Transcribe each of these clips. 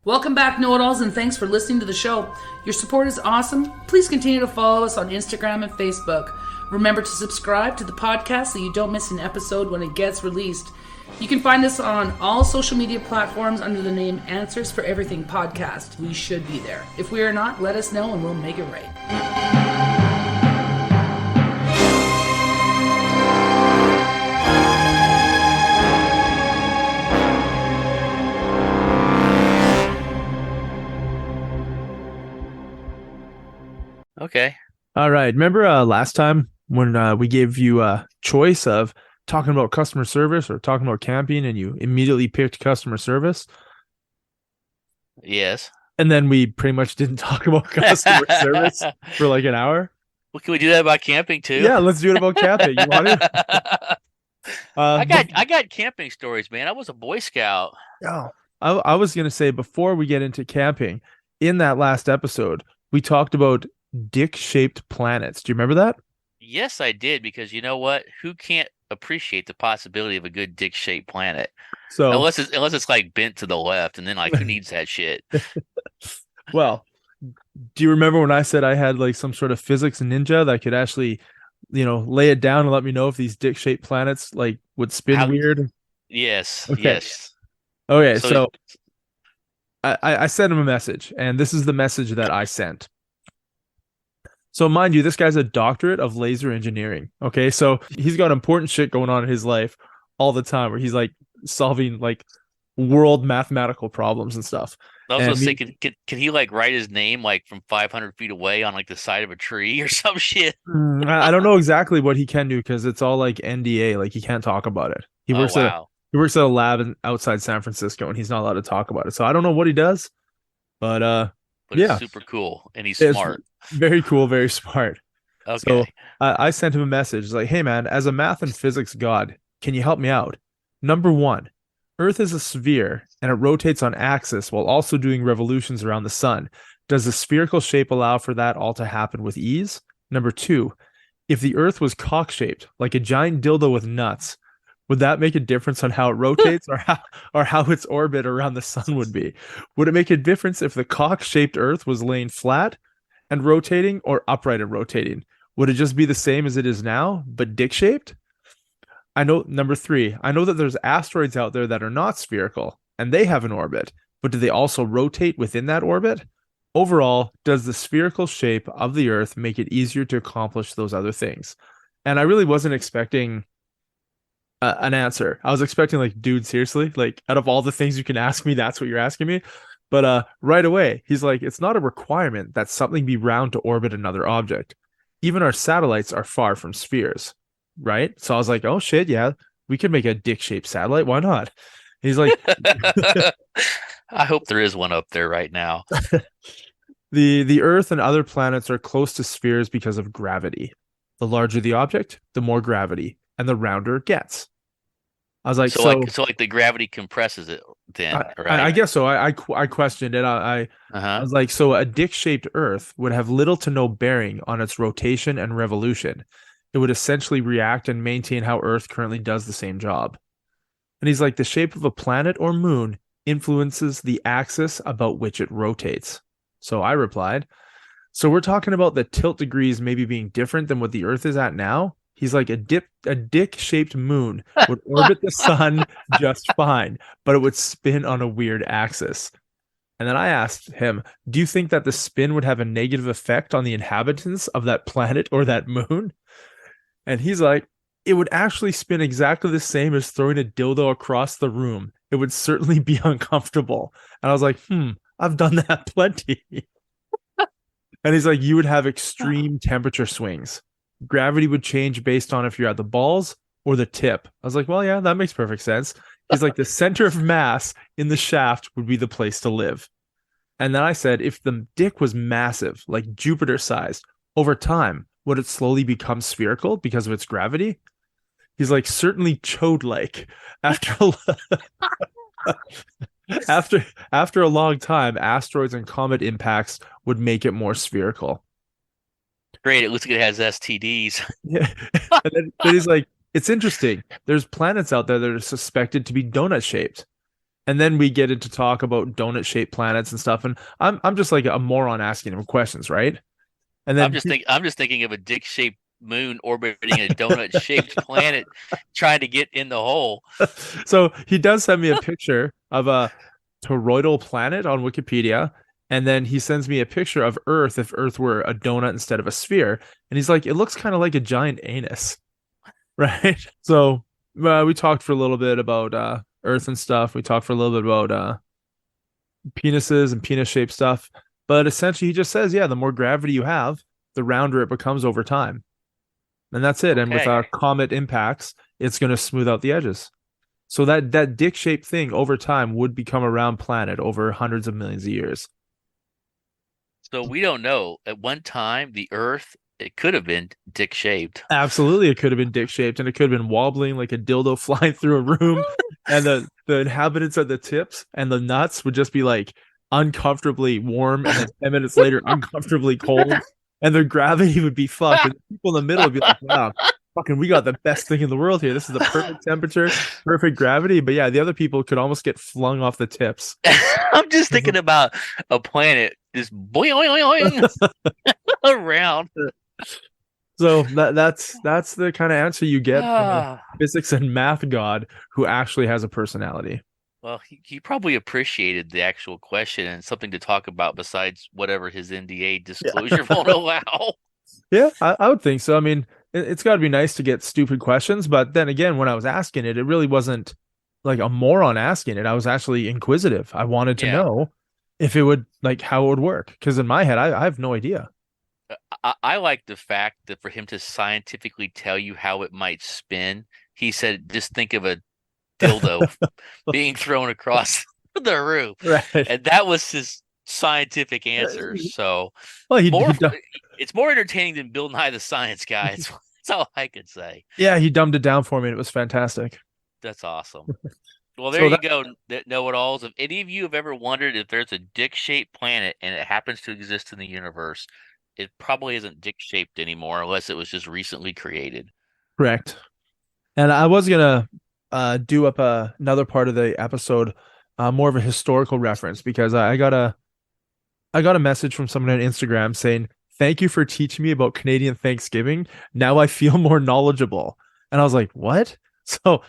Welcome back, know-it-alls, and thanks for listening to the show. Your support is awesome. Please continue to follow us on Instagram and Facebook. Remember to subscribe to the podcast so you don't miss an episode when it gets released. You can find us on all social media platforms under the name Answers for Everything Podcast. We should be there. If we are not, let us know and we'll make it right. Okay. All right. Remember last time when we gave you a choice of talking about customer service or talking about camping and you immediately picked customer service? Yes. And then we pretty much didn't talk about customer service for like an hour? Well, can we do that about camping too? Yeah, let's do it about camping. You want to? I got camping stories, man. I was a Boy Scout. Oh, I was going to say, before we get into camping, in that last episode, we talked about dick-shaped planets. Do you remember that? Yes, I did, because you know what? Who can't appreciate the possibility of a good dick-shaped planet? So unless it's like bent to the left, and then like who needs that shit? Well, do you remember when I said I had like some sort of physics ninja that could actually, lay it down and let me know if these dick-shaped planets like would spin weird? Yes. Okay. Yes. Okay, so I sent him a message, and this is the message that I sent. So mind you, this guy's a doctorate of laser engineering. Okay, so he's got important shit going on in his life all the time where he's like solving like world mathematical problems and stuff. I was gonna say, can he like write his name like from 500 feet away on like the side of a tree or some shit? I don't know exactly what he can do because it's all like NDA, like he can't talk about it. He works at a lab outside San Francisco, and he's not allowed to talk about it. So I don't know what he does, but yeah, it's super cool, and he's smart. Very cool, very smart. Okay. So I sent him a message like, hey man, as a math and physics god, can you help me out? Number one, Earth is a sphere and it rotates on axis while also doing revolutions around the sun. Does the spherical shape allow for that all to happen with ease? Number two, if the Earth was cock-shaped, like a giant dildo with nuts, would that make a difference on how it rotates or how its orbit around the sun would be? Would it make a difference if the cock-shaped Earth was laying flat and rotating or upright and rotating? Would it just be the same as it is now, but dick-shaped? Number three, I know that there's asteroids out there that are not spherical and they have an orbit, but do they also rotate within that orbit? Overall, does the spherical shape of the Earth make it easier to accomplish those other things? And I really wasn't expecting an answer. I was expecting like, dude, seriously, like out of all the things you can ask me, that's what you're asking me. But right away, he's like, it's not a requirement that something be round to orbit another object. Even our satellites are far from spheres, right? So I was like, oh shit, yeah, we could make a dick-shaped satellite. Why not? He's like, I hope there is one up there right now. The Earth and other planets are close to spheres because of gravity. The larger the object, the more gravity, and the rounder it gets. I was like, so like the gravity compresses it then, right? I guess so. I questioned it. I was like, so a dick-shaped Earth would have little to no bearing on its rotation and revolution. It would essentially react and maintain how Earth currently does the same job. And he's like, the shape of a planet or moon influences the axis about which it rotates. So I replied, so we're talking about the tilt degrees maybe being different than what the Earth is at now? He's like, a dick-shaped moon would orbit the sun just fine, but it would spin on a weird axis. And then I asked him, do you think that the spin would have a negative effect on the inhabitants of that planet or that moon? And he's like, it would actually spin exactly the same as throwing a dildo across the room. It would certainly be uncomfortable. And I was like, I've done that plenty. And he's like, you would have extreme temperature swings. Gravity would change based on if you're at the balls or the tip. I was like, well, yeah, that makes perfect sense. He's like, the center of mass in the shaft would be the place to live. And then I said, if the dick was massive, like Jupiter sized, over time, would it slowly become spherical because of its gravity? He's like, certainly chode-like. After a long time, asteroids and comet impacts would make it more spherical. Great, it looks like it has STDs. Yeah. And then he's like, it's interesting. There's planets out there that are suspected to be donut shaped. And then we get into talk about donut-shaped planets and stuff. And I'm just like a moron asking him questions, right? And then I'm just thinking of a dick-shaped moon orbiting a donut-shaped planet, trying to get in the hole. So he does send me a picture of a toroidal planet on Wikipedia, and then he sends me a picture of Earth if Earth were a donut instead of a sphere, and he's like, it looks kind of like a giant anus, right? So we talked for a little bit about Earth and stuff. We talked for a little bit about penises and penis-shaped stuff, but essentially he just says, yeah, the more gravity you have, the rounder it becomes over time. And that's it. Okay. And with comet impacts, it's going to smooth out the edges. So that dick-shaped thing over time would become a round planet over hundreds of millions of years. So we don't know. At one time, the Earth, it could have been dick-shaped. Absolutely, it could have been dick-shaped, and it could have been wobbling like a dildo flying through a room, and the inhabitants at the tips and the nuts would just be like uncomfortably warm, and then 10 minutes later, uncomfortably cold. And their gravity would be fucked. And the people in the middle would be like, wow, fucking, we got the best thing in the world here. This is the perfect temperature, perfect gravity. But yeah, the other people could almost get flung off the tips. I'm just thinking about a planet just boing around. So that's the kind of answer you get from a physics and math god who actually has a personality. Well, he probably appreciated the actual question and something to talk about besides whatever his NDA disclosure won't allow. Yeah, I would think so. I mean, it's got to be nice to get stupid questions, but then again, when I was asking it, it really wasn't like a moron asking it. I was actually inquisitive. I wanted to know if it would, like, how it would work, because in my head, I have no idea. I like the fact that for him to scientifically tell you how it might spin, he said, just think of a dildo being thrown across the room, right? And that was his scientific answer. So, well, it's more entertaining than Bill Nye the Science Guy. That's all I could say. Yeah, he dumbed it down for me, and it was fantastic. That's awesome. Well, there you go, know-it-alls. If any of you have ever wondered if there's a dick-shaped planet and it happens to exist in the universe, it probably isn't dick-shaped anymore, unless it was just recently created. Correct. And I was gonna do up another part of the episode, more of a historical reference, because I got a message from someone on Instagram saying, thank you for teaching me about Canadian Thanksgiving. Now I feel more knowledgeable. And I was like, what? So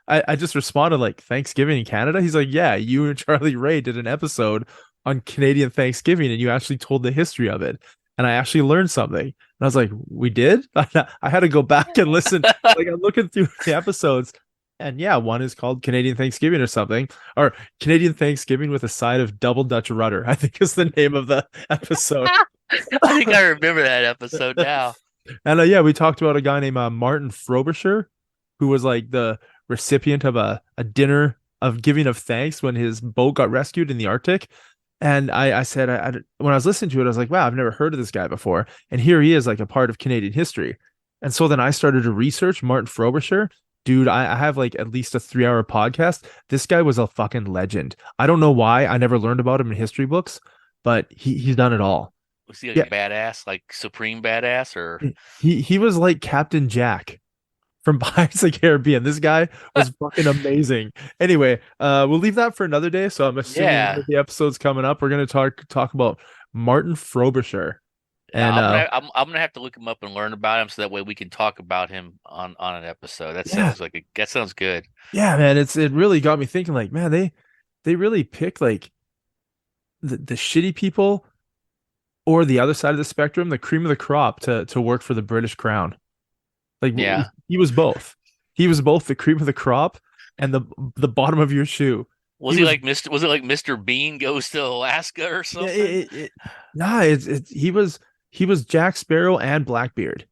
I just responded like, Thanksgiving in Canada? He's like, yeah, you and Charlie Ray did an episode on Canadian Thanksgiving and you actually told the history of it. And I actually learned something. And I was like, we did? I had to go back and listen. Like, I'm looking through the episodes. And yeah, one is called Canadian Thanksgiving or something, or Canadian Thanksgiving with a side of double Dutch rudder, I think is the name of the episode. I think I remember that episode now. And yeah, we talked about a guy named Martin Frobisher, who was like the recipient of a dinner of giving of thanks when his boat got rescued in the Arctic. And I said, when I was listening to it, I was like, wow, I've never heard of this guy before. And here he is, like a part of Canadian history. And so then I started to research Martin Frobisher. Dude, I have like at least a 3-hour podcast. This guy was a fucking legend. I don't know why I never learned about him in history books, but he's done it all. Was he like a badass, like supreme badass, or he was like Captain Jack from Pirates of the Caribbean. This guy was fucking amazing. Anyway, we'll leave that for another day. So I'm assuming that the episode's coming up, we're gonna talk about Martin Frobisher. And I'm gonna have to look him up and learn about him, so that way we can talk about him on an episode. That sounds good. Yeah, man, it really got me thinking. Like, man, they really pick like the shitty people or the other side of the spectrum, the cream of the crop, to work for the British Crown. Like, yeah, he was both. He was both the cream of the crop and the bottom of your shoe. Was it like Mr. Bean goes to Alaska or something? He was Jack Sparrow and Blackbeard.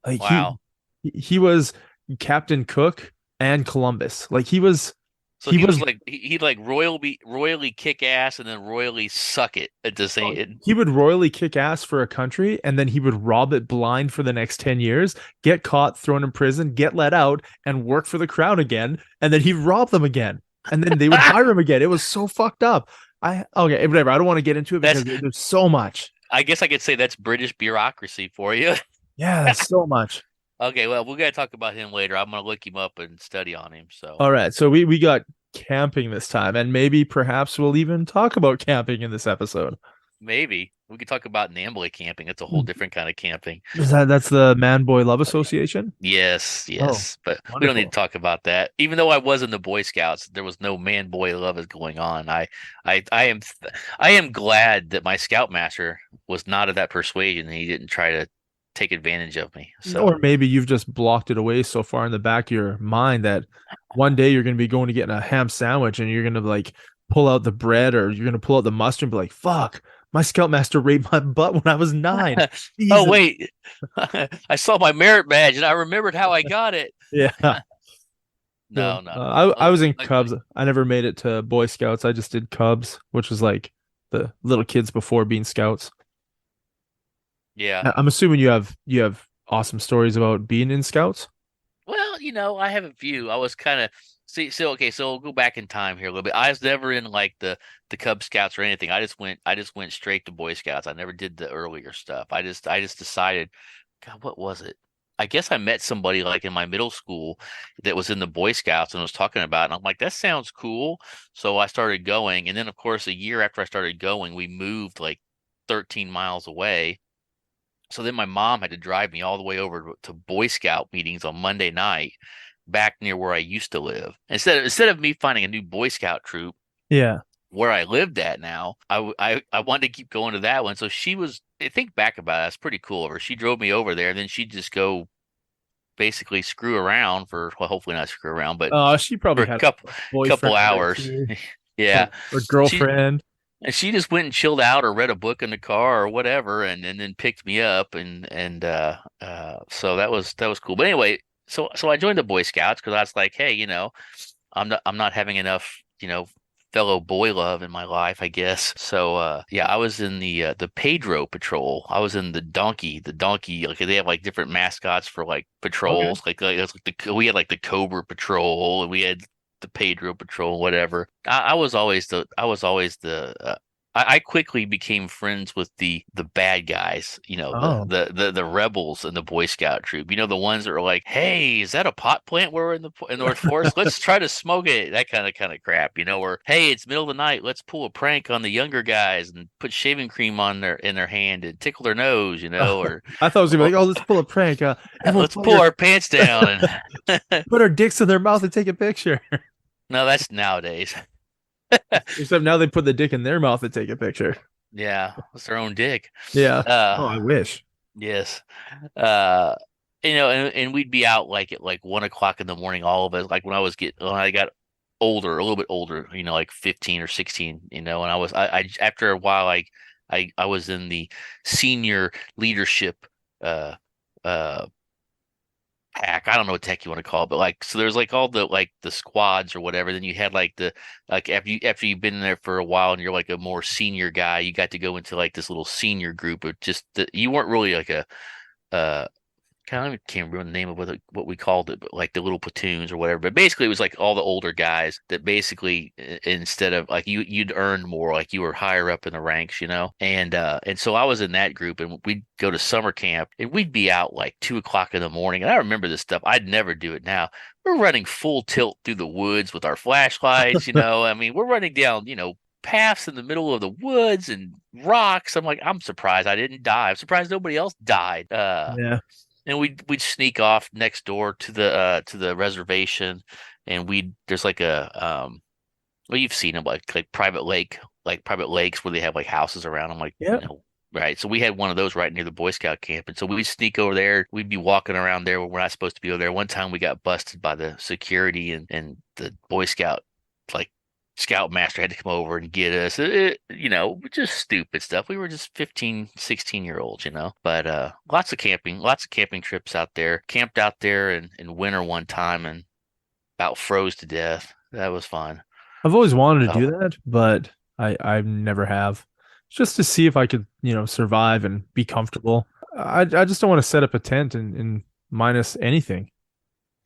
Like, wow. He was Captain Cook and Columbus. Like, he was. So he'd like royally kick ass and then royally suck it at the same. He would royally kick ass for a country and then he would rob it blind for the next 10 years, get caught, thrown in prison, get let out, and work for the crown again, and then he'd rob them again, and then they would hire him again. It was so fucked up. Okay, whatever. I don't want to get into it because there's so much. I guess I could say that's British bureaucracy for you. Yeah, that's so much. Okay, well, we got to talk about him later. I'm going to look him up and study on him. So, all right. So we got camping this time, and maybe perhaps we'll even talk about camping in this episode. Maybe we could talk about Namboy camping. It's a whole different kind of camping. That's the Man Boy Love Association? Yes, but wonderful. We don't need to talk about that. Even though I was in the Boy Scouts, there was no man boy love going on. I am glad that my scoutmaster was not of that persuasion and he didn't try to take advantage of me. So, or maybe you've just blocked it away so far in the back of your mind that one day you're going to be going to get a ham sandwich and you're going to like pull out the bread, or you're going to pull out the mustard and be like, fuck, my scoutmaster raped my butt when I was 9. Oh, wait. I saw my merit badge and I remembered how I got it. Yeah. No. I was in Cubs. I never made it to Boy Scouts. I just did Cubs, which was like the little kids before being Scouts. Yeah. I'm assuming you have awesome stories about being in Scouts. Well, I have a few. I was kind of so we'll go back in time here a little bit. I was never in like the Cub Scouts or anything. I just went straight to Boy Scouts. I never did the earlier stuff. I just decided, God, what was it? I guess I met somebody like in my middle school that was in the Boy Scouts and was talking about it. And I'm like, that sounds cool. So I started going. And then of course, a year after I started going, we moved like 13 miles away. So then my mom had to drive me all the way over to Boy Scout meetings on Monday night back near where I used to live. Instead of me finding a new Boy Scout troop, yeah, where I lived at now, I wanted to keep going to that one. So she was, I think back about it, it's pretty cool of her. She drove me over there, and then she'd just go basically screw around for, well, hopefully not screw around, but she probably had a couple hours. Yeah. Or girlfriend. And she just went and chilled out or read a book in the car or whatever, and then picked me up, and so that was cool. But anyway, so I joined the Boy Scouts because I was like, hey, I'm not having enough, fellow boy love in my life, I guess. So I was in the Pedro patrol. I was in the donkey. Like they have like different mascots for like patrols. Okay. We had like the Cobra Patrol, and we had the Pedro Patrol, whatever. I was always the I quickly became friends with the bad guys, the rebels in the Boy Scout troop. The ones that are like, hey, is that a pot plant where we're in the North Forest? Let's try to smoke it. That kind of crap, or hey, it's middle of the night. Let's pull a prank on the younger guys and put shaving cream in their hand and tickle their nose, or I thought it was gonna be like, oh, let's pull a prank. Let's pull our pants down and put our dicks in their mouth and take a picture. No, that's nowadays. Except now they put the dick in their mouth and take a picture. Yeah, it's their own dick. Yeah. I wish. Yes. And we'd be out like at like 1:00 in the morning, all of us. Like when I got older, a little bit older, like 15 or 16, and I after a while, I was in the senior leadership pack. I don't know what the heck you want to call it, but like, so there's like all the squads or whatever. Then you had like after you've been in there for a while and you're like a more senior guy, you got to go into like this little senior group of just you weren't really like a can't remember the name of what we called it, but like the little platoons or whatever. But basically, it was like all the older guys that basically, instead of like you'd earned more, like you were higher up in the ranks, And so I was in that group, and we'd go to summer camp, and we'd be out like 2:00 in the morning. And I remember this stuff. I'd never do it now. We're running full tilt through the woods with our flashlights, I mean, we're running down, paths in the middle of the woods and rocks. I'm like, I'm surprised I didn't die. I'm surprised nobody else died. Yeah. And we'd sneak off next door to the reservation, and there's like a well, you've seen them like private lakes where they have like houses around them, like right. So we had one of those right near the Boy Scout camp, and so we'd sneak over there. We'd be walking around there when we're not supposed to be over there. One time we got busted by the security, and the Boy Scout Scoutmaster had to come over and get us. Just stupid stuff. We were just 15, 16-year-olds, But lots of camping trips out there. Camped out there in winter one time and about froze to death. That was fun. I've always wanted to do that, but I never have. Just to see if I could, survive and be comfortable. I just don't want to set up a tent and minus anything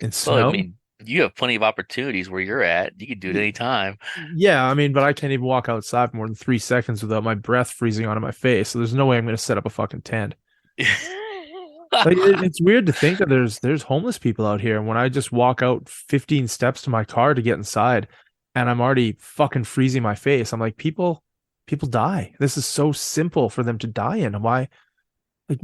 in snow. Well, I mean, you have plenty of opportunities where you're at. You can do it anytime. Yeah, I mean, but I can't even walk outside for more than 3 seconds without my breath freezing onto my face. So there's no way I'm going to set up a fucking tent. It's weird to think that there's homeless people out here. And when I just walk out 15 steps to my car to get inside, and I'm already fucking freezing my face. I'm like, people die. This is so simple for them to die in. Why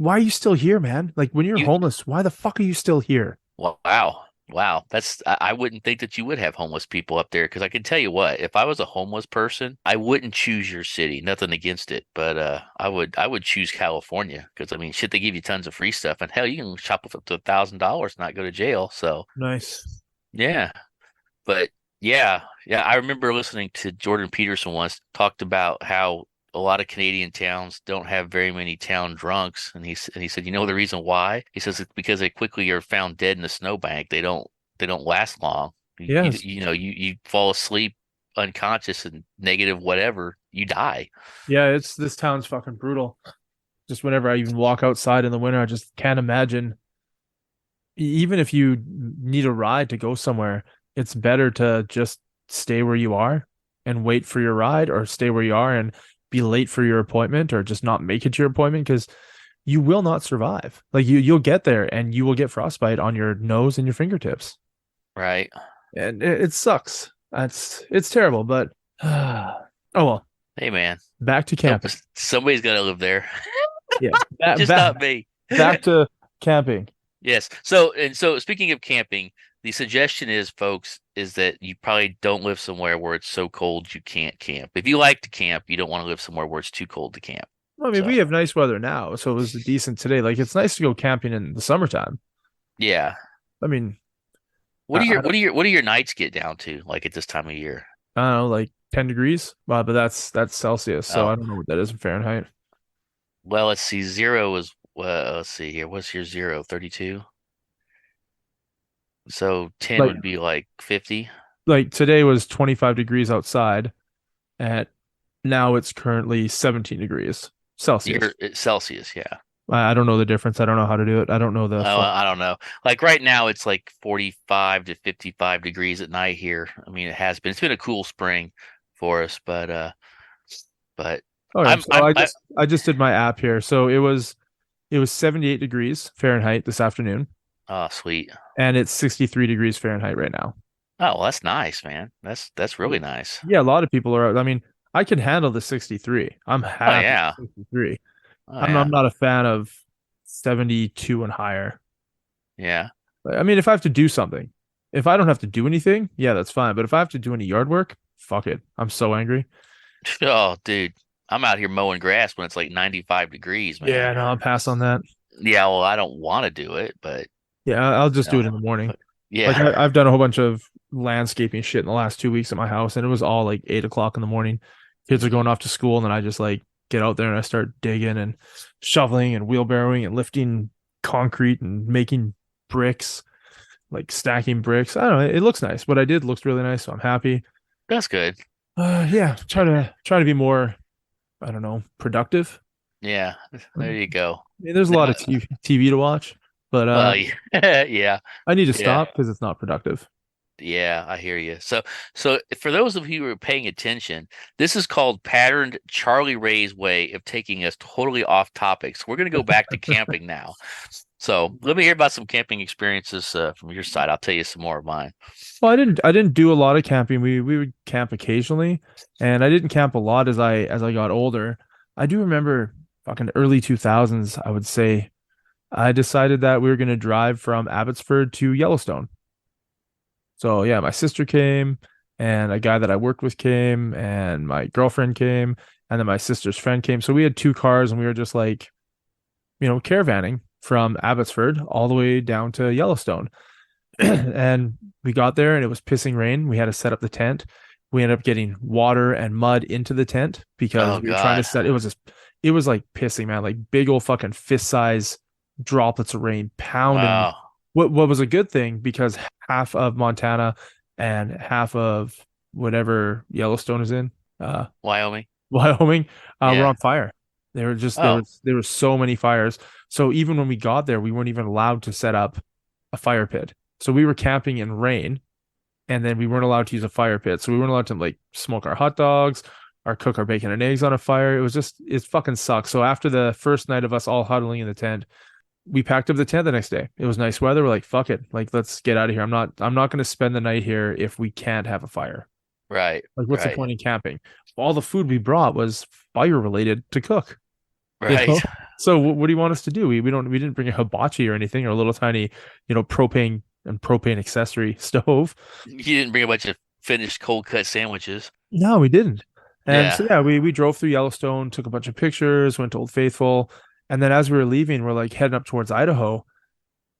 are you still here, man? Like when you're homeless, why the fuck are you still here? Wow. I wouldn't think that you would have homeless people up there, because I can tell you what, if I was a homeless person, I wouldn't choose your city. Nothing against it, but I would choose California, because I mean, shit, they give you tons of free stuff, and hell, you can shop up to $1,000 and not go to jail. So Nice. yeah, but yeah, I remember listening to Jordan Peterson once talked about how a lot of Canadian towns don't have very many town drunks, and he said, you know the reason why? He says it's because they quickly are found dead in the snowbank. They don't last long. Yes. You fall asleep unconscious and negative whatever, you die. Yeah, this town's fucking brutal. Just whenever I even walk outside in the winter, I just can't imagine. Even if you need a ride to go somewhere, it's better to just stay where you are and wait for your ride, or stay where you are and be late for your appointment, or just not make it to your appointment, because you will not survive. Like you'll get there and you will get frostbite on your nose and your fingertips. Right. And it sucks. It's terrible, but oh well. Hey man, back to camping. Somebody's got to live there. Yeah. Just not me. Back to camping. Yes. So speaking of camping, the suggestion is, folks, is that you probably don't live somewhere where it's so cold you can't camp. If you like to camp, you don't want to live somewhere where it's too cold to camp. Well, I mean, we have nice weather now, so it was decent today. Like, it's nice to go camping in the summertime. Yeah. I mean, what do your nights get down to, like, at this time of year? I don't know, like 10 degrees. But that's Celsius, so I don't know what that is in Fahrenheit. Well, let's see. Zero is let's see here. What's your zero? 32? So 10 would be like 50. Like today was 25 degrees outside, and now it's currently 17 degrees Celsius. Celsius, yeah. I don't know the difference. I don't know how to do it. I don't know I don't know. Like right now, it's like 45 to 55 degrees at night here. I mean, it has been. It's been a cool spring for us, but I just did my app here. So it was 78 degrees Fahrenheit this afternoon. Oh, sweet. And it's 63 degrees Fahrenheit right now. Oh, well, that's nice, man. That's really nice. Yeah, a lot of people are. I mean, I can handle the 63. I'm happy. Oh, yeah. 63. I'm not a fan of 72 and higher. Yeah. I mean, if I have to do something, if I don't have to do anything, yeah, that's fine. But if I have to do any yard work, fuck it. I'm so angry. Oh, dude. I'm out here mowing grass when it's like 95 degrees, man. Yeah, no, I'll pass on that. Yeah, well, I don't want to do it, but yeah, I'll just do it in the morning. Yeah. Like I've done a whole bunch of landscaping shit in the last 2 weeks at my house, and it was all like 8 o'clock in the morning. Kids are going off to school, and then I just like get out there and I start digging and shoveling and wheelbarrowing and lifting concrete and making bricks, like stacking bricks. I don't know. It looks nice. What I did looks really nice, so I'm happy. That's good. Yeah, try to be more, I don't know, productive. Yeah, there you go. I mean, there's a lot of TV to watch, but yeah, I need to stop because it's not productive. Yeah, I hear you. So for those of you who are paying attention, this is called Patterned Charlie Ray's way of taking us totally off topics. We're going to go back to camping now. So let me hear about some camping experiences from your side. I'll tell you some more of mine. Well, I didn't do a lot of camping. We would camp occasionally, and I didn't camp a lot as I got older. I do remember fucking early 2000s, I would say, I decided that we were going to drive from Abbotsford to Yellowstone. So yeah, my sister came, and a guy that I worked with came, and my girlfriend came, and then my sister's friend came. So we had 2 cars, and we were just like, caravanning from Abbotsford all the way down to Yellowstone. And we got there, and it was pissing rain. We had to set up the tent. We ended up getting water and mud into the tent because we were trying to set. It was like pissing, man, like big old fucking fist size droplets of rain pounding. Wow. What was a good thing, because half of Montana and half of whatever Yellowstone is in, Wyoming, were on fire. They were just there were so many fires. So even when we got there, we weren't even allowed to set up a fire pit. So we were camping in rain, and then we weren't allowed to use a fire pit. So we weren't allowed to like smoke our hot dogs or cook our bacon and eggs on a fire. It fucking sucks. So after the first night of us all huddling in the tent, we packed up the tent the next day. It was nice weather. We're like, fuck it. Like, let's get out of here. I'm not going to spend the night here if we can't have a fire. Right. Like, what's the point in camping? All the food we brought was fire related to cook. Right. So what do you want us to do? We didn't bring a hibachi or anything, or a little tiny, propane accessory stove. You didn't bring a bunch of finished cold cut sandwiches. No, we didn't. And Yeah. so yeah, we drove through Yellowstone, took a bunch of pictures, went to Old Faithful, and then as we were leaving, we're like heading up towards Idaho,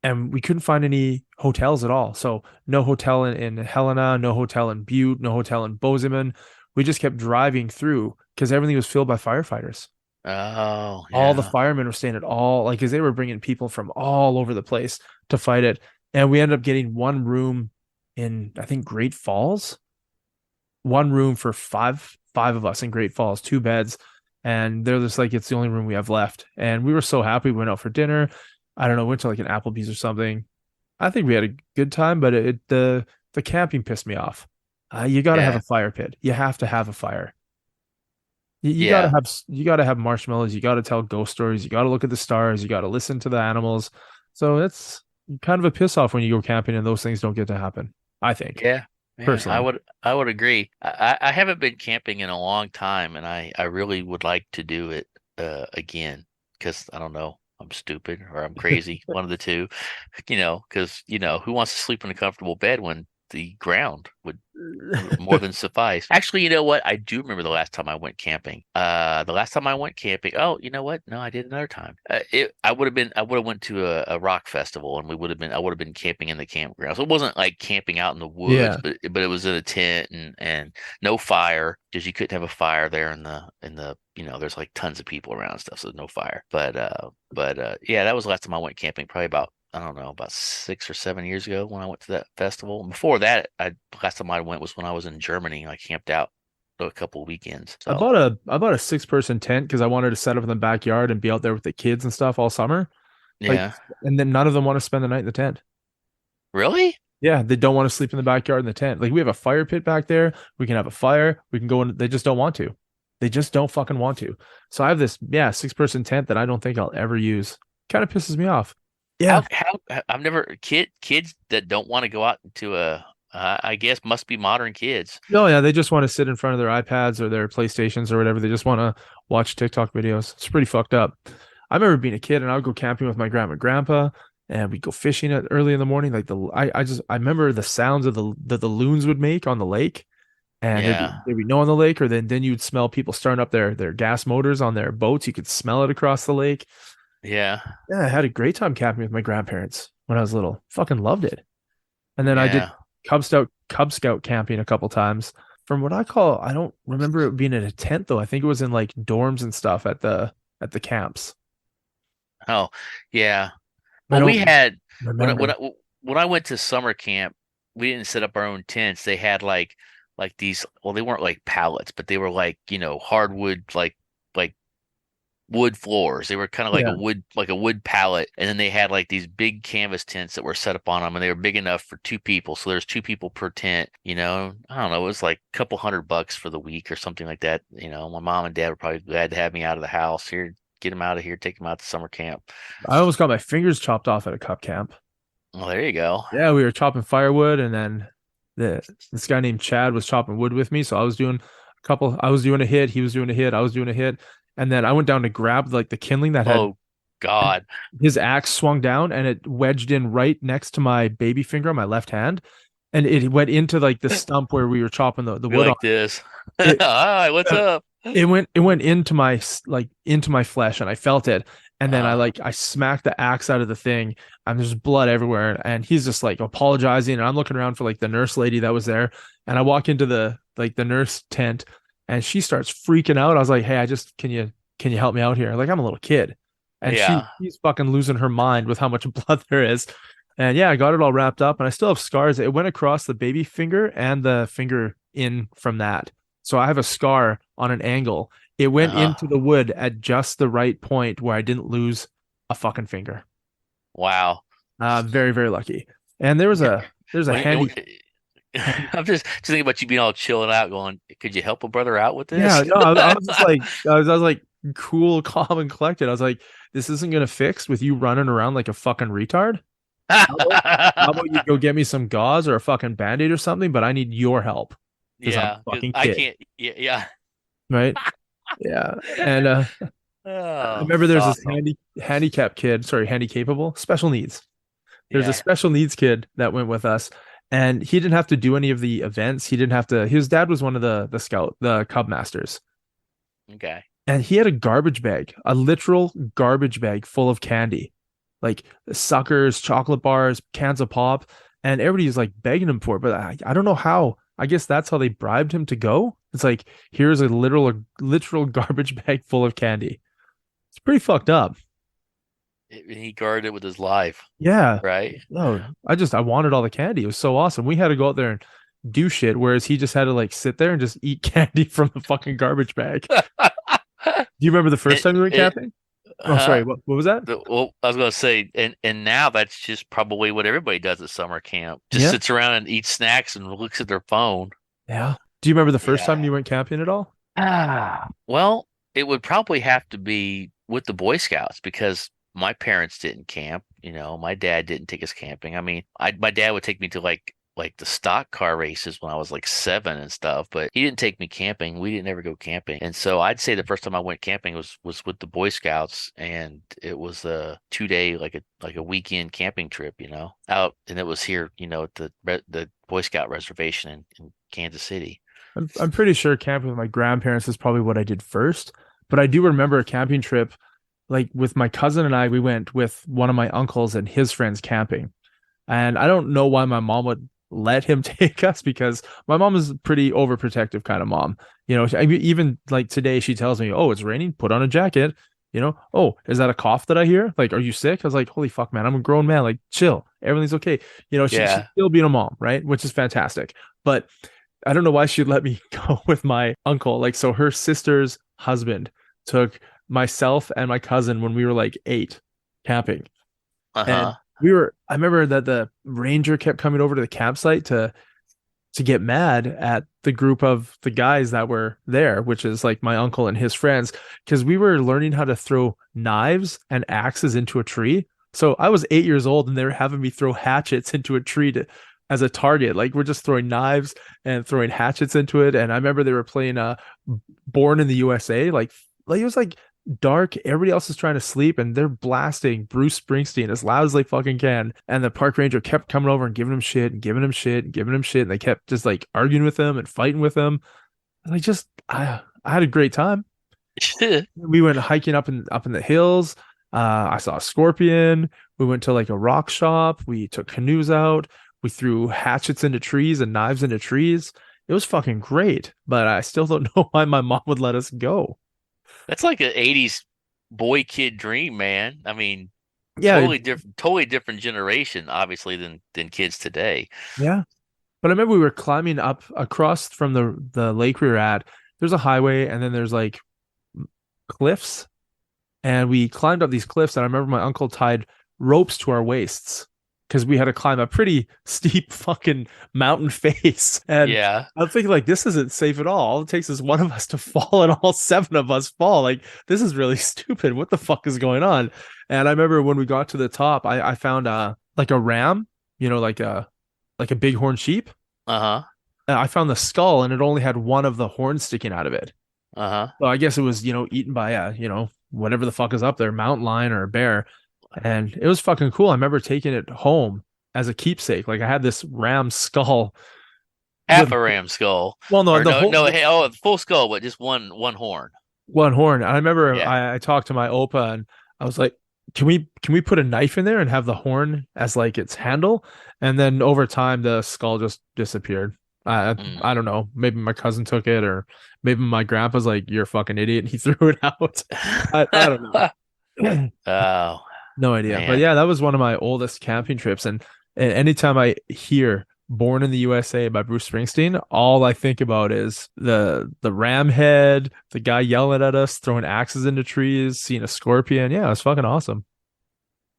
and we couldn't find any hotels at all. So no hotel in Helena, no hotel in Butte, no hotel in Bozeman. We just kept driving through because everything was filled by firefighters. Oh, yeah. All the firemen were staying at all, like, because they were bringing people from all over the place to fight it. And we ended up getting one room in, I think, Great Falls. One room for five of us in Great Falls, 2 beds. And they're just like, it's the only room we have left. And we were so happy. We went out for dinner. I don't know, went to like an Applebee's or something. I think we had a good time, but the camping pissed me off. You got to have a fire pit. You have to have a fire. You gotta have marshmallows. You gotta tell ghost stories. You gotta look at the stars. You gotta listen to the animals. So it's kind of a piss off when you go camping and those things don't get to happen, I think. Yeah. Personally. I would agree. I haven't been camping in a long time, and I really would like to do it again, because I don't know, I'm stupid or I'm crazy, one of the two. Because who wants to sleep in a comfortable bed when the ground would more than suffice. Actually, you know what? I do remember the last time I went camping. Oh, you know what? No, I did another time. I would have went to a rock festival, and I would have been camping in the campground. So it wasn't like camping out in the woods, but it was in a tent and no fire, because you couldn't have a fire there in the there's like tons of people around and stuff, so there's no fire. But yeah, that was the last time I went camping, probably about, I don't know, about 6 or 7 years ago when I went to that festival. And before that, last time I went was when I was in Germany. I camped out a couple of weekends. So. I bought a 6-person tent because I wanted to set up in the backyard and be out there with the kids and stuff all summer. Yeah. And then none of them want to spend the night in the tent. Really? Yeah, they don't want to sleep in the backyard in the tent. Like, we have a fire pit back there. We can have a fire. We can go in. They just don't want to. They just don't fucking want to. So I have this 6-person tent that I don't think I'll ever use. Kind of pisses me off. Yeah. How I've never kids that don't want to go out to I guess must be modern kids. No, yeah, they just want to sit in front of their iPads or their PlayStations or whatever. They just want to watch TikTok videos. It's pretty fucked up. I remember being a kid and I would go camping with my grandma and grandpa, and we'd go fishing early in the morning. Like, I remember the sounds of the loons would make on the lake, and there'd be no on the lake, or then you'd smell people starting up their gas motors on their boats. You could smell it across the lake. Yeah. Yeah, I had a great time camping with my grandparents when I was little. Fucking loved it. And then I did Cub Scout camping a couple times. From what I don't remember it being in a tent though. I think it was in like dorms and stuff at the camps. Oh, yeah. Well, we had when I went to summer camp, we didn't set up our own tents. They had like these, well, they weren't like pallets, but they were like, hardwood, like wood floors. They were kind of like a wood pallet, and then they had like these big canvas tents that were set up on them, and they were big enough for 2 people. So there's 2 people per tent. I don't know, it was like a couple $100 for the week or something like that. My mom and dad were probably glad to have me out of the house. Here, get them out of here, take them out to summer camp. I almost got my fingers chopped off at a cup camp. Well, there you go. Yeah, we were chopping firewood, and then this guy named Chad was chopping wood with me. So I was doing a hit, he was doing a hit, I was doing a hit. And then I went down to grab like the kindling that had. Oh God! His axe swung down and it wedged in right next to my baby finger on my left hand, and it went into like the stump where we were chopping the wood. Like on. This. Hi, what's up? It went into my flesh, and I felt it. And then I smacked the axe out of the thing, and there's blood everywhere. And he's just like apologizing, and I'm looking around for like the nurse lady that was there, and I walk into the nurse tent. And she starts freaking out. I was like, "Hey, can you help me out here?" Like, I'm a little kid, and she's fucking losing her mind with how much blood there is. And yeah, I got it all wrapped up, and I still have scars. It went across the baby finger and the finger in from that, so I have a scar on an angle. It went into the wood at just the right point where I didn't lose a fucking finger. Wow, very, very lucky. And there's a handy. I'm just thinking about you being all chilling out, going, "Could you help a brother out with this?" Yeah, no, I was just like, I was like cool, calm, and collected. I was like, "This isn't gonna fix with you running around like a fucking retard. How about you go get me some gauze or a fucking Band-Aid or something? But I need your help." because I'm Yeah, a fucking I kid, can't. Yeah. right? Yeah, and I Oh, remember it's there's this awesome. handicapped kid, sorry, handicapable, special needs. There's a Yeah. special needs kid that went with us, and he didn't have to do any of the events. He didn't have to. His dad was one of the Cub Masters, Okay. and he had a garbage bag, a literal garbage bag full of candy, like suckers, chocolate bars, cans of pop, and everybody's like begging him for it. But I don't know how. I guess that's how they bribed him to go. It's like here's a literal garbage bag full of candy. It's pretty fucked up. He guarded it with his life, Yeah. right? No, I wanted all the candy. It was so awesome. We had to go out there and do shit, whereas he just had to like sit there and just eat candy from the fucking garbage bag. Do you remember the first time you went camping? Oh, sorry. What was that? Well, I was gonna say, and now that's just probably what everybody does at summer camp. Just Yeah. sits around and eats snacks and looks at their phone. Yeah. Do you remember the first time Yeah. you went camping at all? Well, it would probably have to be with the Boy Scouts because my parents didn't camp. My dad didn't take us camping. I mean, my dad would take me to like the stock car races when I was like 7 and stuff, but he didn't take me camping. We didn't ever go camping. And so I'd say the first time I went camping was with the Boy Scouts, and it was a 2-day like a weekend camping trip, out, and it was here, at the Boy Scout reservation in Kansas City. I'm pretty sure camping with my grandparents is probably what I did first, but I do remember a camping trip like with my cousin and I. We went with one of my uncles and his friends camping. And I don't know why my mom would let him take us, because my mom is a pretty overprotective kind of mom. I mean, even like today, she tells me, "Oh, it's raining. Put on a jacket." "Oh, is that a cough that I hear? Like, are you sick?" I was like, "Holy fuck, man! I'm a grown man. Like, chill. Everything's okay." She's Yeah. still being a mom, right? Which is fantastic. But I don't know why she'd let me go with my uncle. Like, so her sister's husband took myself and my cousin when we were like 8 camping. And I remember that the ranger kept coming over to the campsite to get mad at the group of the guys that were there, which is like my uncle and his friends, because we were learning how to throw knives and axes into a tree. So I was 8 years old and they were having me throw hatchets into a tree as a target. Like, we're just throwing knives and throwing hatchets into it. And I remember they were playing Born in the USA. Like it was like dark, everybody else is trying to sleep, and they're blasting Bruce Springsteen as loud as they fucking can. And the park ranger kept coming over and giving him shit and giving him shit and giving him shit. And they kept just like arguing with him and fighting with him. And I had a great time. We went hiking up in the hills. I saw a scorpion. We went to like a rock shop. We took canoes out. We threw hatchets into trees and knives into trees. It was fucking great, but I still don't know why my mom would let us go. That's like an 80s boy kid dream, man. I mean, Yeah, totally different generation, obviously, than kids today. yeah. But I remember we were climbing up across from the lake we were at. There's a highway, and then there's like cliffs, and we climbed up these cliffs. And I remember my uncle tied ropes to our waists because we had to climb a pretty steep fucking mountain face. And Yeah. I'm thinking, like, this isn't safe at all. All it takes is one of us to fall, and all 7 of us fall. Like, this is really stupid. What the fuck is going on? And I remember when we got to the top, I found like a ram, like a bighorn sheep. I found the skull, and it only had one of the horns sticking out of it. So I guess it was, eaten by whatever the fuck is up there, mountain lion or a bear. And it was fucking cool. I remember taking it home as a keepsake. Like, I had this ram skull. Half a ram skull. Well, no, the full skull, but just one horn. One horn. And I remember Yeah. I talked to my opa, and I was like, can we put a knife in there and have the horn as like its handle? And then over time, the skull just disappeared. I don't know. Maybe my cousin took it, or maybe my grandpa's like, "You're a fucking idiot," and he threw it out. I don't know. Oh, no idea. man. But yeah, that was one of my oldest camping trips. And anytime I hear "Born in the USA" by Bruce Springsteen, all I think about is the ram head, the guy yelling at us, throwing axes into trees, seeing a scorpion. Yeah, it was fucking awesome.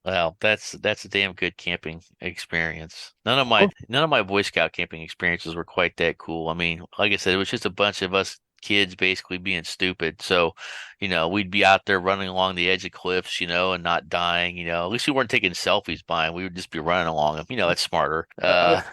Well, that's a damn good camping experience. None of my Boy Scout camping experiences were quite that cool. I mean, like I said, it was just a bunch of us kids basically being stupid. So, we'd be out there running along the edge of cliffs, and not dying. At least we weren't taking selfies by them. We would just be running along them. That's smarter. I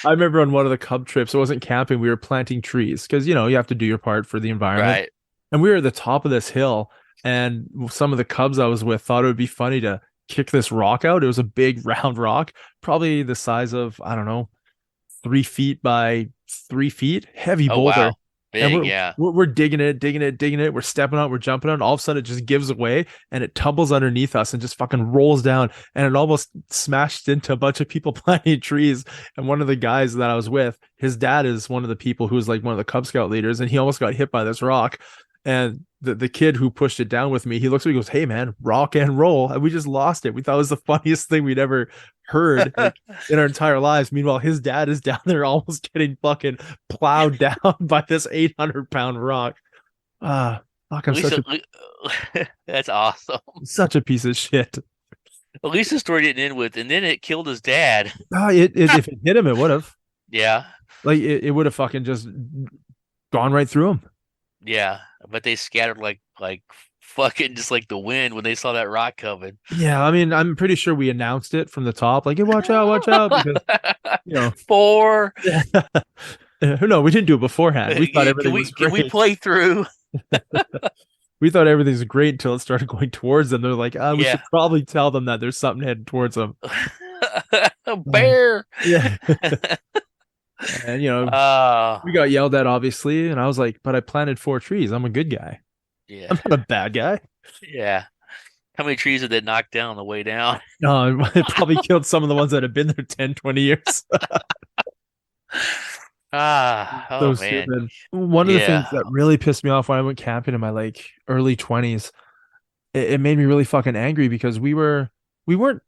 remember on one of the Cub trips, it wasn't camping. We were planting trees because, you have to do your part for the environment. Right. And we were at the top of this hill, and some of the Cubs I was with thought it would be funny to kick this rock out. It was a big round rock, probably the size of, I don't know, 3 feet by 3 feet, heavy boulder. Wow. Big, and we're digging it. We're stepping on, we're jumping on. All of a sudden, it just gives away and it tumbles underneath us and just fucking rolls down. And it almost smashed into a bunch of people planting trees. And one of the guys that I was with, his dad is one of the people who was like one of the Cub Scout leaders, and he almost got hit by this rock. And the kid who pushed it down with me, he looks at me and goes, "Hey man, rock and roll." And we just lost it. We thought it was the funniest thing we'd ever heard in our entire lives. Meanwhile, his dad is down there almost getting fucking plowed down by this 800-pound rock. Fuck, that's awesome. Such a piece of shit. At least the story didn't end with, and then it killed his dad. If it hit him, it would have. Yeah. Like it would have fucking just gone right through him. Yeah, but they scattered like fucking just like the wind when they saw that rock coming. Yeah, I mean, I'm pretty sure we announced it from the top, like, "Hey, watch out," because 4. No, we didn't do it beforehand. We thought everything was great. Can we play through? We thought everything was great until it started going towards them. They're like, we should probably tell them that there's something heading towards them. A bear. Yeah. And we got yelled at, obviously, and I was like, "But I planted 4 trees. I'm a good guy. Yeah, I'm not a bad guy." Yeah. How many trees did they knock down on the way down? No, it probably killed some of the ones that have been there 10, 20 years. Man. Stupid. One of the things that really pissed me off when I went camping in my early 20s, it made me really fucking angry because we weren't.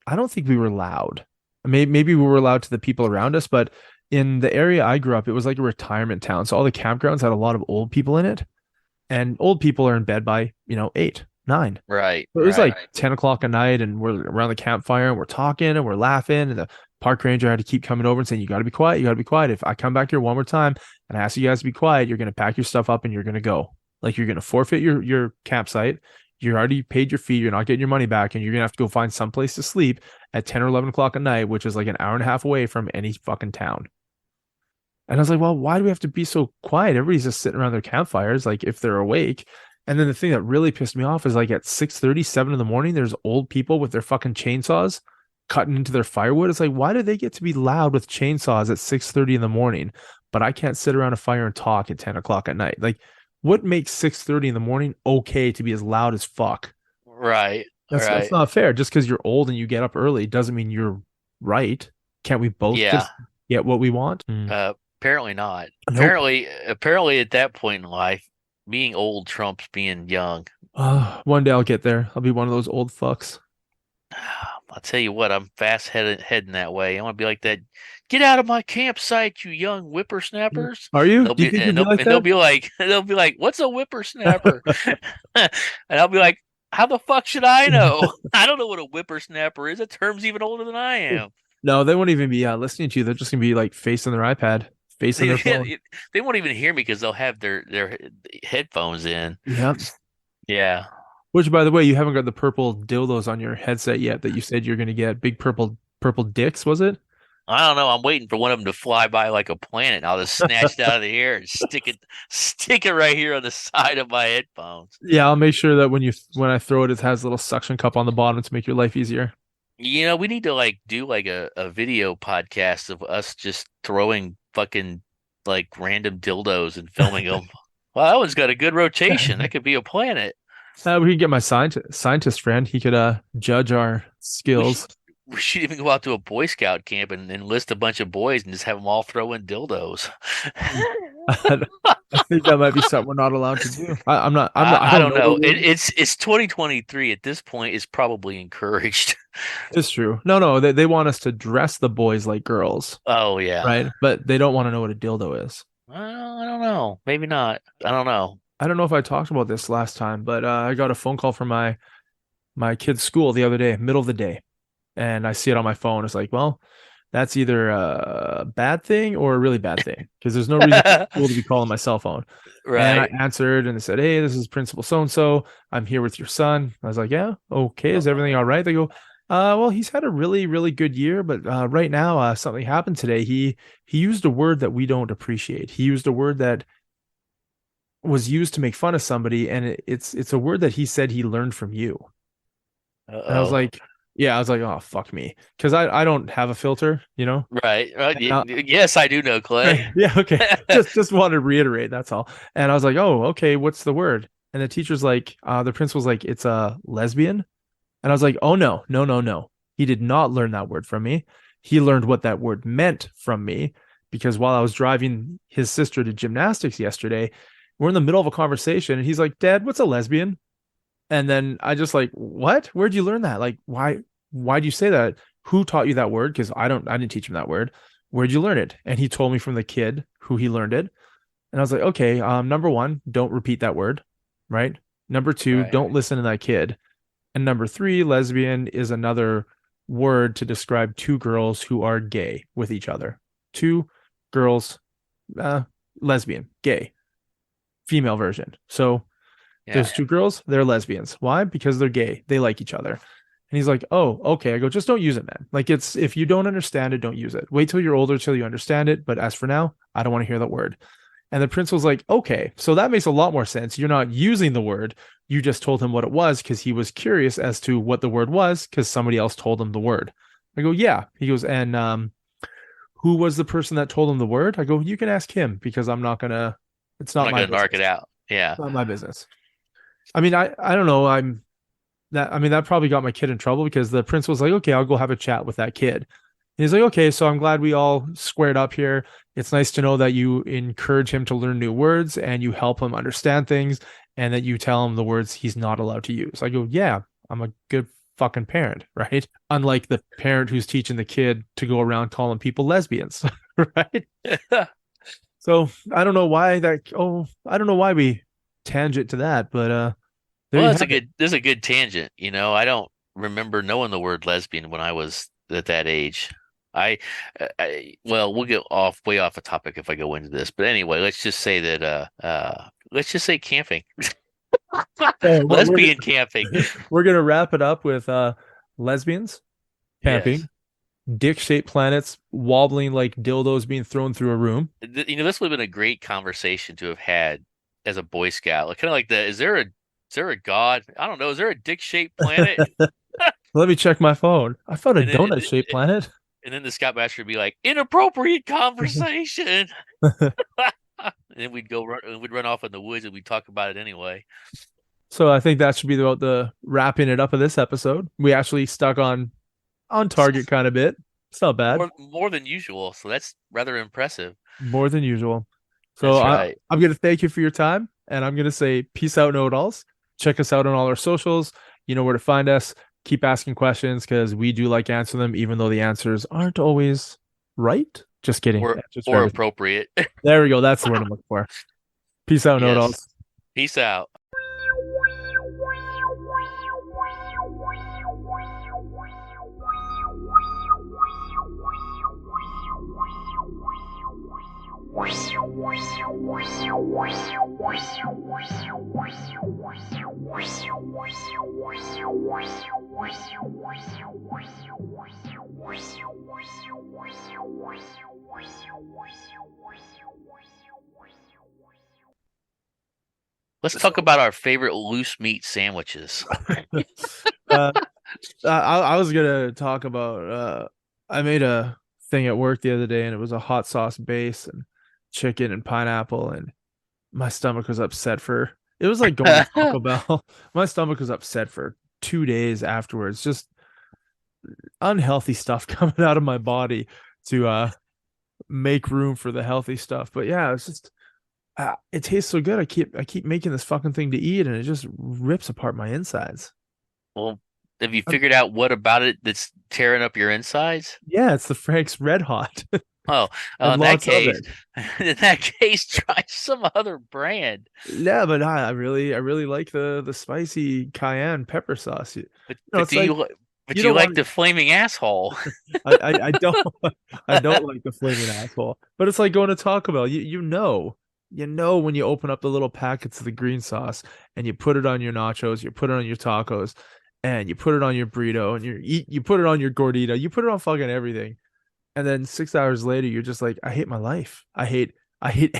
I don't think we were loud. Maybe we were loud to the people around us, but in the area I grew up, it was like a retirement town. So all the campgrounds had a lot of old people in it, and old people are in bed by, 8, 9. Right. So it was like 10 o'clock at night, and we're around the campfire and we're talking and we're laughing. And the park ranger had to keep coming over and saying, "You got to be quiet. You got to be quiet. If I come back here one more time and I ask you guys to be quiet, you're going to pack your stuff up and you're going to go. Like, you're going to forfeit your campsite. You already paid your fee. You're not getting your money back. And you're going to have to go find someplace to sleep at 10 or 11 o'clock at night, which is like an hour and a half away from any fucking town." And I was like, "Well, why do we have to be so quiet? Everybody's just sitting around their campfires, like, if they're awake." And then the thing that really pissed me off is, like, at 6:30, 7 in the morning, there's old people with their fucking chainsaws cutting into their firewood. It's like, why do they get to be loud with chainsaws at 6:30 in the morning, but I can't sit around a fire and talk at 10 o'clock at night? Like, what makes 6:30 in the morning okay to be as loud as fuck? Right. That's not fair. Just because you're old and you get up early doesn't mean you're right. Can't we both just get what we want? Apparently not. Nope. Apparently at that point in life, being old trumps being young. One day I'll get there. I'll be one of those old fucks. I'll tell you what, I'm fast heading that way. I want to be like that. "Get out of my campsite, you young whippersnappers." Are you? They'll be like, "What's a whippersnapper?" And I'll be like, "How the fuck should I know? I don't know what a whippersnapper is. That term's even older than I am." No, they won't even be listening to you. They're just gonna be like facing their iPad, facing their phone. They won't even hear me because they'll have their headphones in. Yep. Yeah. Which, by the way, you haven't got the purple dildos on your headset yet that you said you're gonna get. Big purple dicks, was it? I don't know. I'm waiting for one of them to fly by like a planet, and I'll just snatch it out of the air and stick it right here on the side of my headphones. Yeah, I'll make sure that when I throw it, it has a little suction cup on the bottom to make your life easier. We need to do a video podcast of us just throwing fucking random dildos and filming them. Well, that one's got a good rotation. That could be a planet. We could get my scientist friend. He could judge our skills. We should even go out to a Boy Scout camp and enlist a bunch of boys and just have them all throw in dildos. I think that might be something we're not allowed to do. I don't know. It's 2023 at this point. It's probably encouraged. It's true. No, they want us to dress the boys like girls. Oh yeah, right. But they don't want to know what a dildo is. I don't know. Maybe not. I don't know. I don't know if I talked about this last time, but I got a phone call from my kid's school the other day, middle of the day, and I see it on my phone. It's like, well, that's either a bad thing or a really bad thing, because there's no reason for school to be calling my cell phone. And I answered and they said, hey, this is Principal so-and-so. I'm here with your son. I was like, yeah, okay. Is everything all right? They go, well, he's had a really, really good year, but right now something happened today. He used a word that we don't appreciate. He used a word that was used to make fun of somebody, and it's a word that he said he learned from you. And I was like, yeah, I was like, oh, fuck me. Because I don't have a filter, you know? Right. Yes, I do know, Clay. Yeah, okay. just wanted to reiterate, that's all. And I was like, oh, okay, what's the word? And the teacher's like, the principal's like, it's a lesbian. And I was like, oh, no. He did not learn that word from me. He learned what that word meant from me, because while I was driving his sister to gymnastics yesterday, we're in the middle of a conversation and he's like, Dad, what's a lesbian? And then I just like, what? Where'd you learn that? Like, why'd you say that? Who taught you that word? Because I didn't teach him that word. Where'd you learn it? And he told me from the kid who he learned it. And I was like, okay, number one, don't repeat that word, right? Number two, don't listen to that kid. And number three, lesbian is another word to describe two girls who are gay with each other. Two girls, lesbian, gay, female version. So those two girls, they're lesbians. Why? Because they're gay. They like each other. And he's like, oh, okay. I go, just don't use it, man. Like, it's, if you don't understand it, don't use it. Wait till you're older till you understand it. But as for now, I don't want to hear that word. And the principal's like, okay, so that makes a lot more sense. You're not using the word. You just told him what it was because he was curious as to what the word was because somebody else told him the word. I go, yeah. He goes, and who was the person that told him the word? I go, you can ask him, because I'm not going to, it's not my business. Narc it out. Yeah. It's not my business. I mean, I don't know. That probably got my kid in trouble, because the principal's like, okay, I'll go have a chat with that kid. And he's like, okay, so I'm glad we all squared up here. It's nice to know that you encourage him to learn new words and you help him understand things, and that you tell him the words he's not allowed to use. I go, yeah, I'm a good fucking parent, right? Unlike the parent who's teaching the kid to go around calling people lesbians, right? So I don't know why we tangent to that, but there's a good tangent. You know, I don't remember knowing the word lesbian when I was at that age. Well, we'll get way off the topic if I go into this, but anyway, let's just say that let's just say camping. Lesbian camping. We're gonna wrap it up with lesbians camping, dick-shaped planets wobbling like dildos being thrown through a room. You know, this would have been a great conversation to have had as a Boy Scout. Like, kind of like is there a god? I don't know. Is there a dick-shaped planet? Let me check my phone. I found a donut-shaped planet. And then the Scoutmaster would be like, inappropriate conversation. And then we'd run off in the woods and we'd talk about it anyway. So I think that should be about the wrapping it up of this episode. We actually stuck on target kind of bit. It's not bad. More than usual. So that's rather impressive. More than usual. So right. I'm going to thank you for your time, and I'm going to say peace out, know-it-alls. Check us out on all our socials. You know where to find us. Keep asking questions, because we do like answering them, even though the answers aren't always right. Just kidding. Or appropriate. There we go. That's the word I'm looking for. Peace out, know-it-alls. Peace out. Let's talk about our favorite loose meat sandwiches. I was gonna talk about I made a thing at work the other day, and it was a hot sauce base and chicken and pineapple, and my stomach was upset it was like going to Taco Bell. My stomach was upset for 2 days afterwards. Just unhealthy stuff coming out of my body to make room for the healthy stuff. But yeah, it's just it tastes so good. I keep making this fucking thing to eat, and it just rips apart my insides. Well, have you figured out what about it that's tearing up your insides? Yeah, it's the Frank's Red Hot. Oh, in that case, try some other brand. Yeah, but I really like the spicy cayenne pepper sauce. But But You you don't like want the flaming asshole. I don't I don't like the flaming asshole. But it's like going to Taco Bell. You know when you open up the little packets of the green sauce and you put it on your nachos, you put it on your tacos, and you put it on your burrito, and you put it on your gordita, you put it on fucking everything. And then 6 hours later, you're just like, I hate my life. I hate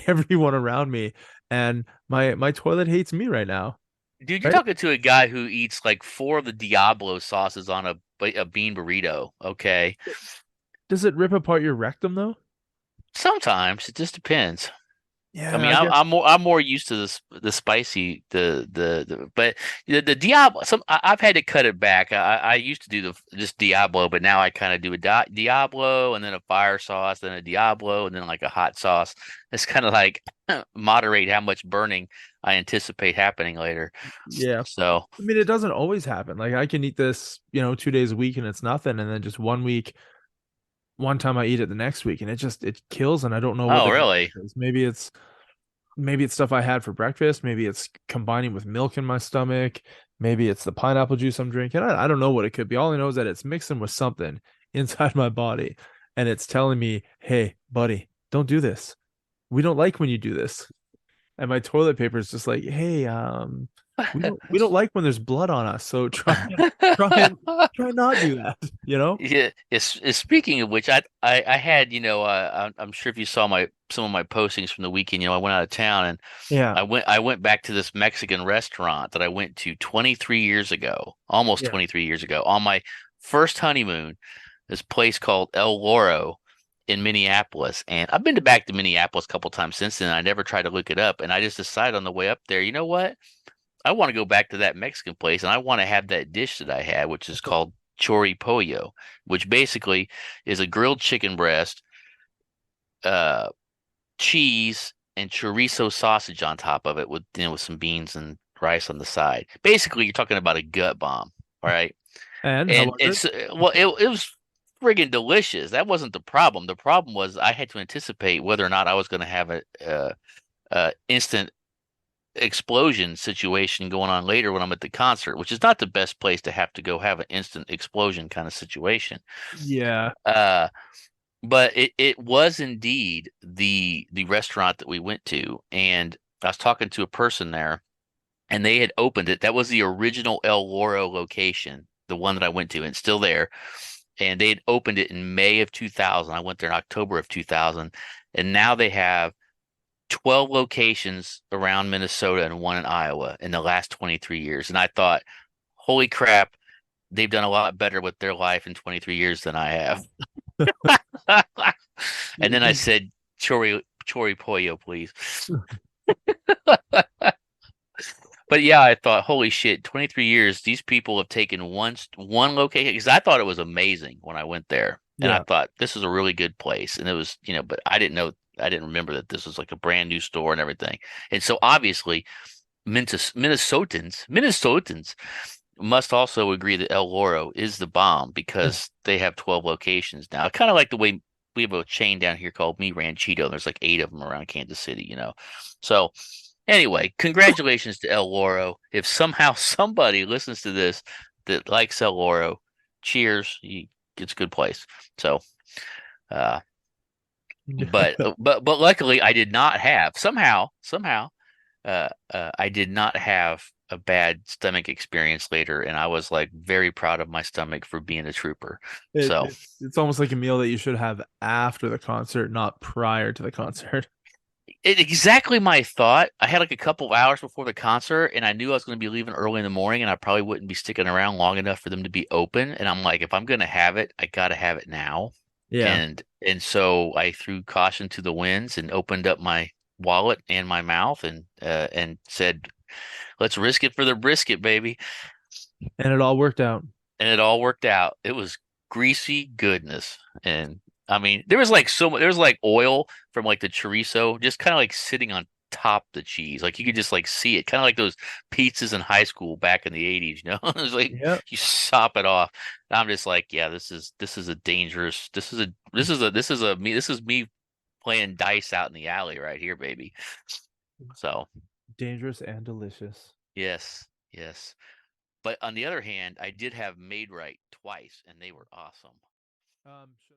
everyone around me, and my toilet hates me right now. Dude, you're Right? talking to a guy who eats like 4 of the Diablo sauces on a bean burrito. Okay. Does it rip apart your rectum though? Sometimes it just depends. I Yeah, mean, I guess. I'm more used to the spicy but the Diablo. I've had to cut it back. I used to do just Diablo, but now I kind of do a Diablo and then a fire sauce, then a Diablo, and then like a hot sauce. It's kind of like moderate how much burning I anticipate happening later. Yeah. So I mean, it doesn't always happen. Like I can eat this, 2 days a week and it's nothing, and then just one week, one time I eat it the next week, and it kills, and I don't know what oh, the hell really? it is. Maybe it's stuff I had for breakfast. Maybe it's combining with milk in my stomach. Maybe it's the pineapple juice I'm drinking. I don't know what it could be. All I know is that it's mixing with something inside my body, and it's telling me, "Hey, buddy, don't do this. We don't like when you do this." And my toilet paper is just like, "Hey, we don't like when there's blood on us. So try and try not do that." You know? Yeah, speaking of which, I had, I'm sure if you saw some of my postings from the weekend, I went out of town and Yeah. I went back to this Mexican restaurant that I went to 23 years ago, almost Yeah. 23 years ago, on my first honeymoon, this place called El Loro in Minneapolis. And I've been back to Minneapolis a couple times since then. I never tried to look it up, and I just decided on the way up there, you know what? I want to go back to that Mexican place and I want to have that dish that I had, which is called chori pollo, which basically is a grilled chicken breast, uh, cheese, and chorizo sausage on top of it with with some beans and rice on the side. Basically, you're talking about a gut bomb, all right? And how And was it? it's well, it was friggin' delicious. That wasn't the problem. The problem was I had to anticipate whether or not I was going to have a instant explosion situation going on later when I'm at the concert, which is not the best place to have to go have an instant explosion kind of situation. Yeah. Uh, but it was indeed the restaurant that we went to, and I was talking to a person there, and they had opened it. That was the original El Loro location, the one that I went to, and it's still there. And they had opened it in May of 2000. I went there in October of 2000, and now they have 12 locations around Minnesota and one in Iowa in the last 23 years. And I thought, holy crap, they've done a lot better with their life in 23 years than I have. And then I said, chori pollo, please. But yeah, I thought, holy shit, 23 years, these people have taken one location because I thought it was amazing when I went there. And I Yeah. thought this is a really good place. And it was, but I didn't know, I didn't remember that this was like a brand new store and everything. And so obviously Minnesotans must also agree that El Loro is the bomb because they have 12 locations now. Kind of like the way we have a chain down here called Me Ranchito. There's like 8 of them around Kansas City. So anyway, congratulations to El Loro. If somehow somebody listens to this that likes El Loro, cheers. It's a good place. So, uh, but luckily I did not have somehow I did not have a bad stomach experience later, and I was like very proud of my stomach for being a trooper. So It's almost like a meal that you should have after the concert, not prior to the concert. exactly my thought. I had like a couple of hours before the concert, and I knew I was going to be leaving early in the morning, and I probably wouldn't be sticking around long enough for them to be open. And I'm like, if I'm going to have it, I got to have it now. Yeah. And so I threw caution to the winds and opened up my wallet and my mouth and said, "Let's risk it for the brisket, baby." And it all worked out. And it all worked out. It was greasy goodness. And I mean, there was like there was like oil from like the chorizo just kind of like sitting on top the cheese. Like you could just like see it, kind of like those pizzas in high school back in the 80s. It was like Yeah. you sop it off. And I'm just like, yeah, this is a dangerous, this is me playing dice out in the alley right here, baby. So Dangerous and delicious. yes, yes. But on the other hand, I did have Made Right twice, and they were awesome. Should